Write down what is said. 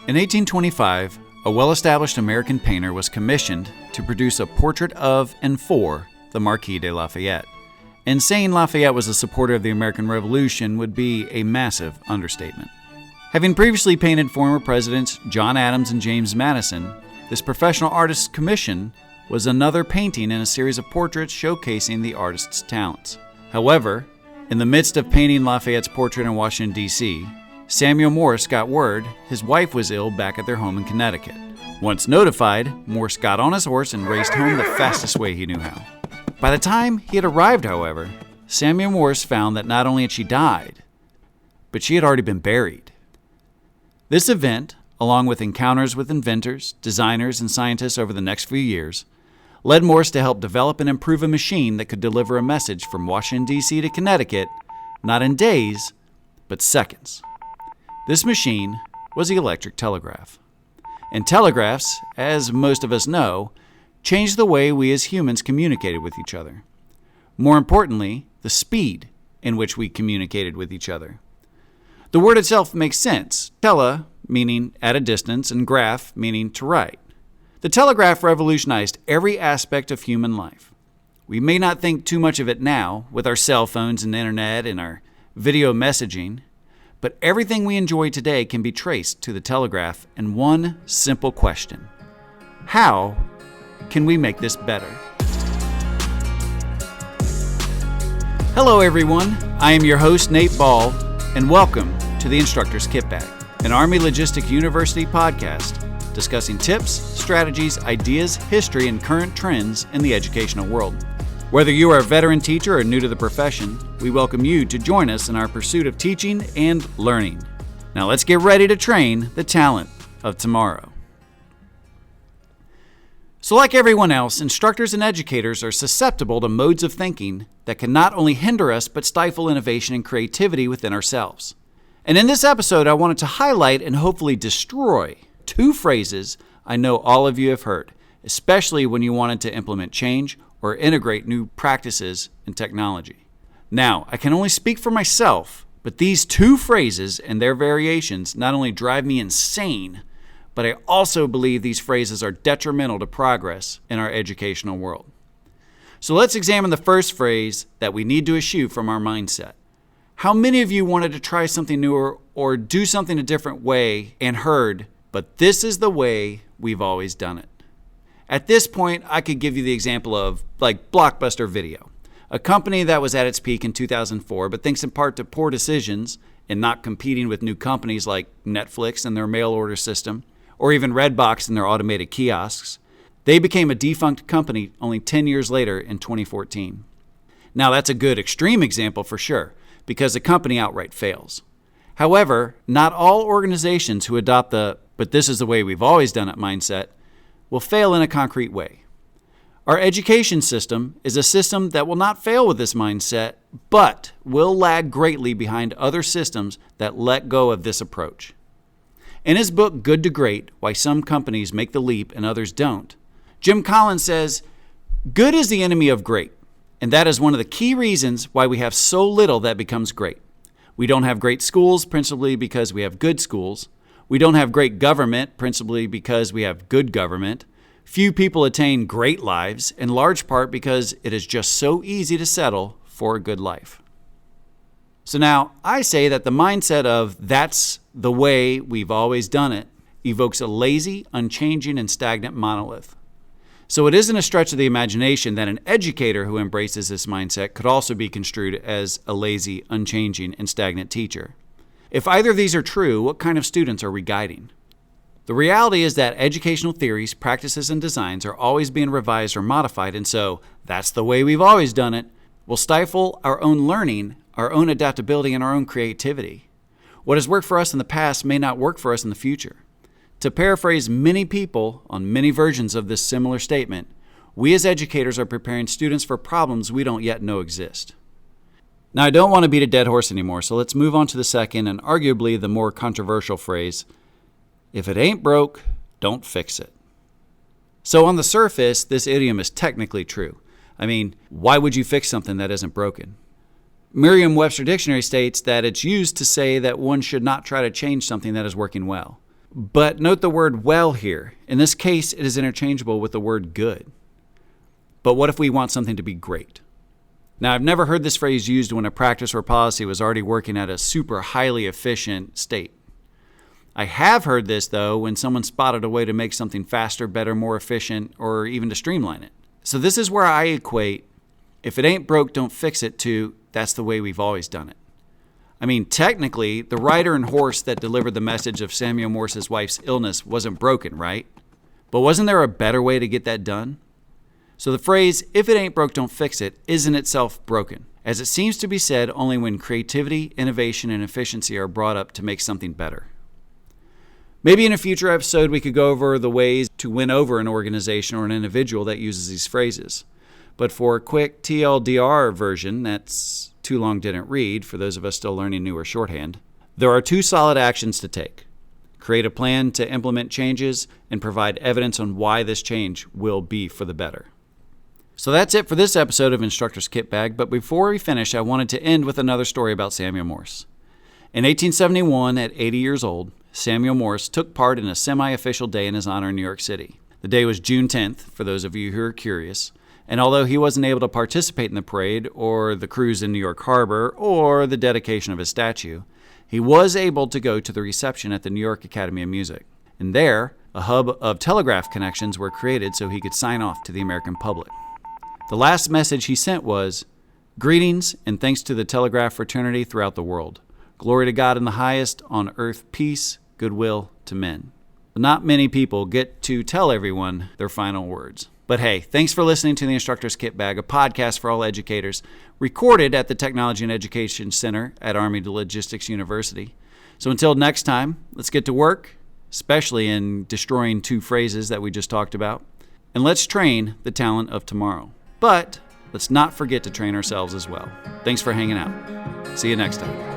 In 1825, a well-established American painter was commissioned to produce a portrait of and for the Marquis de Lafayette. And saying Lafayette was a supporter of the American Revolution would be a massive understatement. Having previously painted former presidents John Adams and James Madison, this professional artist's commission was another painting in a series of portraits showcasing the artist's talents. However, in the midst of painting Lafayette's portrait in Washington, D.C., Samuel Morse got word his wife was ill back at their home in Connecticut. Once notified, Morse got on his horse and raced home the fastest way he knew how. By the time he had arrived, however, Samuel Morse found that not only had she died, but she had already been buried. This event, along with encounters with inventors, designers, and scientists over the next few years, led Morse to help develop and improve a machine that could deliver a message from Washington, D.C. to Connecticut, not in days, but seconds. This machine was the electric telegraph. And telegraphs, as most of us know, changed the way we as humans communicated with each other. More importantly, the speed in which we communicated with each other. The word itself makes sense. Tele, meaning at a distance, and graph, meaning to write. The telegraph revolutionized every aspect of human life. We may not think too much of it now, with our cell phones and internet and our video messaging, but everything we enjoy today can be traced to the telegraph in one simple question. How can we make this better? Hello everyone, I am your host Nate Ball, and welcome to the Instructor's Kit Bag, an Army Logistic University podcast discussing tips, strategies, ideas, history, and current trends in the educational world. Whether you are a veteran teacher or new to the profession, we welcome you to join us in our pursuit of teaching and learning. Now let's get ready to train the talent of tomorrow. So like everyone else, instructors and educators are susceptible to modes of thinking that can not only hinder us, but stifle innovation and creativity within ourselves. And in this episode, I wanted to highlight and hopefully destroy two phrases I know all of you have heard, especially when you wanted to implement change or integrate new practices and technology. Now, I can only speak for myself, but these two phrases and their variations not only drive me insane, but I also believe these phrases are detrimental to progress in our educational world. So let's examine the first phrase that we need to eschew from our mindset. How many of you wanted to try something new or do something a different way and heard, but this is the way we've always done it? At this point, I could give you the example of like Blockbuster Video, a company that was at its peak in 2004, but thanks in part to poor decisions in not competing with new companies like Netflix and their mail order system, or even Redbox and their automated kiosks, they became a defunct company only 10 years later in 2014. Now that's a good extreme example for sure, because the company outright fails. However, not all organizations who adopt the "but this is the way we've always done it" mindset will fail in a concrete way. Our education system is a system that will not fail with this mindset, but will lag greatly behind other systems that let go of this approach. In his book, Good to Great, Why Some Companies Make the Leap and Others Don't, Jim Collins says, "Good is the enemy of great, and that is one of the key reasons why we have so little that becomes great. We don't have great schools, principally because we have good schools. We don't have great government, principally because we have good government. Few people attain great lives, in large part because it is just so easy to settle for a good life." So now, I say that the mindset of "that's the way we've always done it" evokes a lazy, unchanging, and stagnant monolith. So it isn't a stretch of the imagination that an educator who embraces this mindset could also be construed as a lazy, unchanging, and stagnant teacher. If either of these are true, what kind of students are we guiding? The reality is that educational theories, practices, and designs are always being revised or modified, and so "that's the way we've always done it" will stifle our own learning, our own adaptability, and our own creativity. What has worked for us in the past may not work for us in the future. To paraphrase many people on many versions of this similar statement, we as educators are preparing students for problems we don't yet know exist. Now, I don't want to beat a dead horse anymore, so let's move on to the second and arguably the more controversial phrase, "If it ain't broke, don't fix it." So on the surface, this idiom is technically true. I mean, why would you fix something that isn't broken? Merriam-Webster Dictionary states that it's used to say that one should not try to change something that is working well. But note the word well here. In this case, it is interchangeable with the word good. But what if we want something to be great? Now, I've never heard this phrase used when a practice or policy was already working at a super highly efficient state. I have heard this, though, when someone spotted a way to make something faster, better, more efficient, or even to streamline it. So this is where I equate, if it ain't broke, don't fix it, to that's the way we've always done it. I mean, technically, the rider and horse that delivered the message of Samuel Morse's wife's illness wasn't broken, right? But wasn't there a better way to get that done? So the phrase, if it ain't broke, don't fix it, isn't itself broken, as it seems to be said only when creativity, innovation, and efficiency are brought up to make something better. Maybe in a future episode we could go over the ways to win over an organization or an individual that uses these phrases. But for a quick TLDR version, that's too long didn't read for those of us still learning newer shorthand, there are 2 solid actions to take. Create a plan to implement changes and provide evidence on why this change will be for the better. So that's it for this episode of Instructor's Kit Bag, but before we finish, I wanted to end with another story about Samuel Morse. In 1871, at 80 years old, Samuel Morse took part in a semi-official day in his honor in New York City. The day was June 10th, for those of you who are curious, and although he wasn't able to participate in the parade, or the cruise in New York Harbor, or the dedication of his statue, he was able to go to the reception at the New York Academy of Music. And there, a hub of telegraph connections were created so he could sign off to the American public. The last message he sent was, "Greetings and thanks to the telegraph fraternity throughout the world. Glory to God in the highest, on earth peace, goodwill to men." But not many people get to tell everyone their final words. But hey, thanks for listening to the Instructor's Kit Bag, a podcast for all educators, recorded at the Technology and Education Center at Army Logistics University. So until next time, let's get to work, especially in destroying 2 phrases that we just talked about, and let's train the talent of tomorrow. But let's not forget to train ourselves as well. Thanks for hanging out. See you next time.